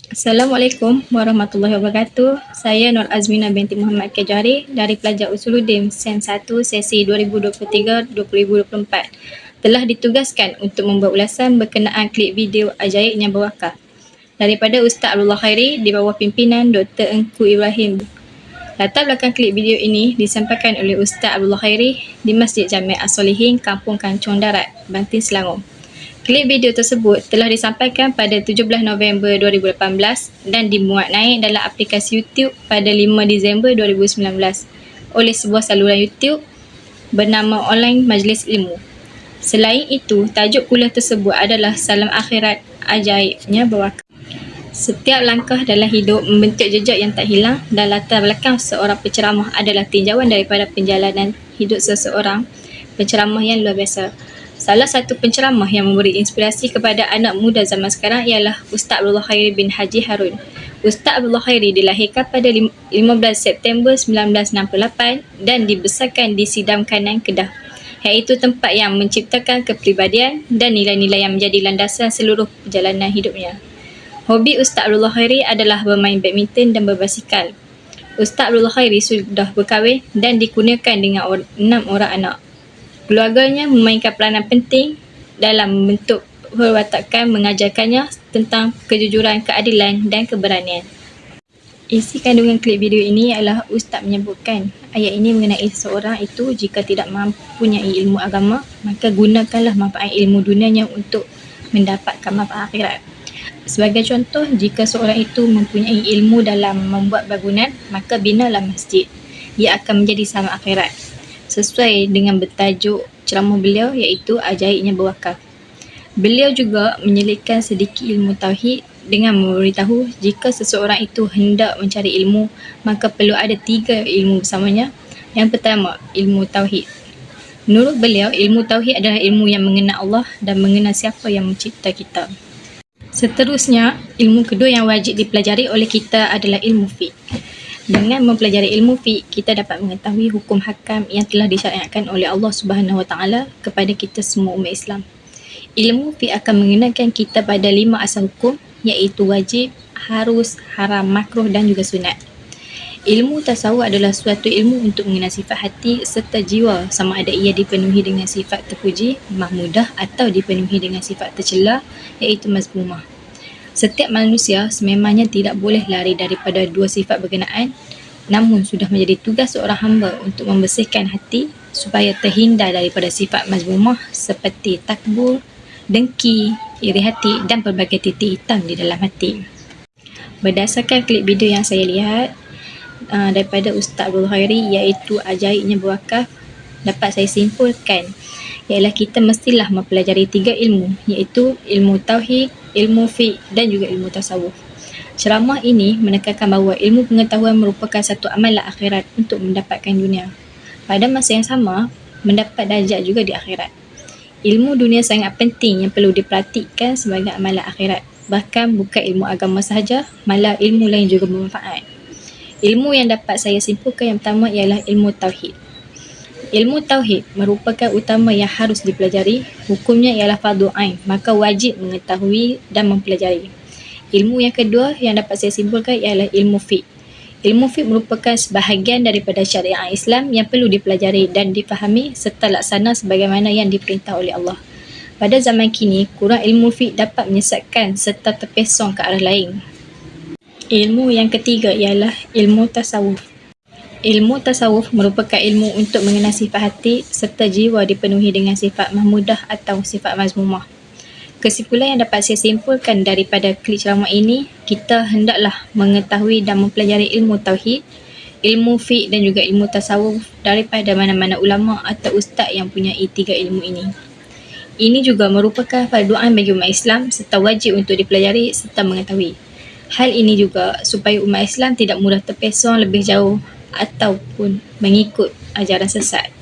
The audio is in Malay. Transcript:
Assalamualaikum warahmatullahi wabarakatuh. Saya Nur Azmina binti Muhammad Kejari dari pelajar Usuluddin Sen 1 sesi 2023-2024 telah ditugaskan untuk membuat ulasan berkenaan klip video ajaib yang berwakaf daripada Ustaz Abdullah Khairi di bawah pimpinan Dr. Engku Ibrahim. Latar belakang klip video ini disampaikan oleh Ustaz Abdullah Khairi di Masjid Jami' As-Solihin, Kampung Kancung Darat, Banting Selangor. Klip video tersebut telah disampaikan pada 17 November 2018 dan dimuat naik dalam aplikasi YouTube pada 5 Disember 2019 oleh sebuah saluran YouTube bernama Online Majlis Ilmu. Selain itu, tajuk kuliah tersebut adalah Salam Akhirat Ajaibnya Berwakaf. Setiap langkah dalam hidup membentuk jejak yang tak hilang dan latar belakang seorang penceramah adalah tinjauan daripada perjalanan hidup seseorang penceramah yang luar biasa. Salah satu penceramah yang memberi inspirasi kepada anak muda zaman sekarang ialah Ustaz Abdullah Khairi bin Haji Harun. Ustaz Abdullah Khairi dilahirkan pada 15 September 1968 dan dibesarkan di Sidam Kanan, Kedah, iaitu tempat yang menciptakan kepribadian dan nilai-nilai yang menjadi landasan seluruh perjalanan hidupnya. Hobi Ustaz Abdullah Khairi adalah bermain badminton dan berbasikal. Ustaz Abdullah Khairi sudah berkahwin dan dikurniakan dengan 6 orang anak. Keluarganya memainkan peranan penting dalam membentuk perwatakan mengajarkannya tentang kejujuran, keadilan dan keberanian. Isi kandungan klip video ini adalah Ustaz menyebutkan ayat ini mengenai seseorang itu jika tidak mempunyai ilmu agama, maka gunakanlah manfaat ilmu dunianya untuk mendapatkan manfaat akhirat. Sebagai contoh, jika seorang itu mempunyai ilmu dalam membuat bangunan, maka binalah masjid. Ia akan menjadi sama akhirat. Sesuai dengan bertajuk ceramah beliau iaitu Ajaibnya Berwakaf. Beliau juga menyelitkan sedikit ilmu tauhid dengan memberitahu jika seseorang itu hendak mencari ilmu, maka perlu ada 3 ilmu bersamanya. Yang pertama, ilmu tauhid. Menurut beliau, ilmu tauhid adalah ilmu yang mengenal Allah dan mengenal siapa yang mencipta kita. Seterusnya, ilmu kedua yang wajib dipelajari oleh kita adalah ilmu fiqh. Dengan mempelajari ilmu fiqh, kita dapat mengetahui hukum hakam yang telah disyariatkan oleh Allah Subhanahu Wa Taala kepada kita semua umat Islam. Ilmu fiqh akan mengenalkan kita pada 5 asal hukum iaitu wajib, harus, haram, makruh dan juga sunat. Ilmu tasawuf adalah suatu ilmu untuk mengenal sifat hati serta jiwa sama ada ia dipenuhi dengan sifat terpuji, mahmudah atau dipenuhi dengan sifat tercela iaitu mazmumah. Setiap manusia sememangnya tidak boleh lari daripada 2 sifat berkenaan, namun sudah menjadi tugas seorang hamba untuk membersihkan hati supaya terhindar daripada sifat mazmumah seperti takbur, dengki, iri hati dan pelbagai titik hitam di dalam hati. Berdasarkan klip video yang saya lihat daripada Ustaz Abdullah Khairi iaitu Ajaibnya Berwakaf, dapat saya simpulkan ialah kita mestilah mempelajari 3 ilmu iaitu ilmu tauhid, ilmu fiqh dan juga ilmu tasawuf. Ceramah ini menekankan bahawa ilmu pengetahuan merupakan satu amalan akhirat untuk mendapatkan dunia. Pada masa yang sama, mendapat darjat juga di akhirat. Ilmu dunia sangat penting yang perlu diperhatikan sebagai amalan akhirat. Bahkan bukan ilmu agama sahaja, malah ilmu lain juga bermanfaat. Ilmu yang dapat saya simpulkan yang pertama ialah ilmu tauhid. Ilmu tauhid merupakan utama yang harus dipelajari. Hukumnya ialah fardu ain, maka wajib mengetahui dan mempelajari. Ilmu yang kedua yang dapat saya simpulkan ialah ilmu fiqh. Ilmu fiqh merupakan sebahagian daripada syariat Islam yang perlu dipelajari dan difahami serta laksana sebagaimana yang diperintah oleh Allah. Pada zaman kini, kurang ilmu fiqh dapat menyesatkan serta terpesong ke arah lain. Ilmu yang ketiga ialah ilmu tasawuf. Ilmu tasawuf merupakan ilmu untuk mengenal sifat hati serta jiwa dipenuhi dengan sifat mahmudah atau sifat mazmumah. Kesimpulan yang dapat saya simpulkan daripada klip ceramah ini, kita hendaklah mengetahui dan mempelajari ilmu tauhid, ilmu fiqh dan juga ilmu tasawuf daripada mana-mana ulama atau ustaz yang punyai 3 ilmu ini. Ini juga merupakan fardu ain bagi umat Islam serta wajib untuk dipelajari serta mengetahui. Hal ini juga supaya umat Islam tidak mudah terpesong lebih jauh ataupun mengikut ajaran sesat.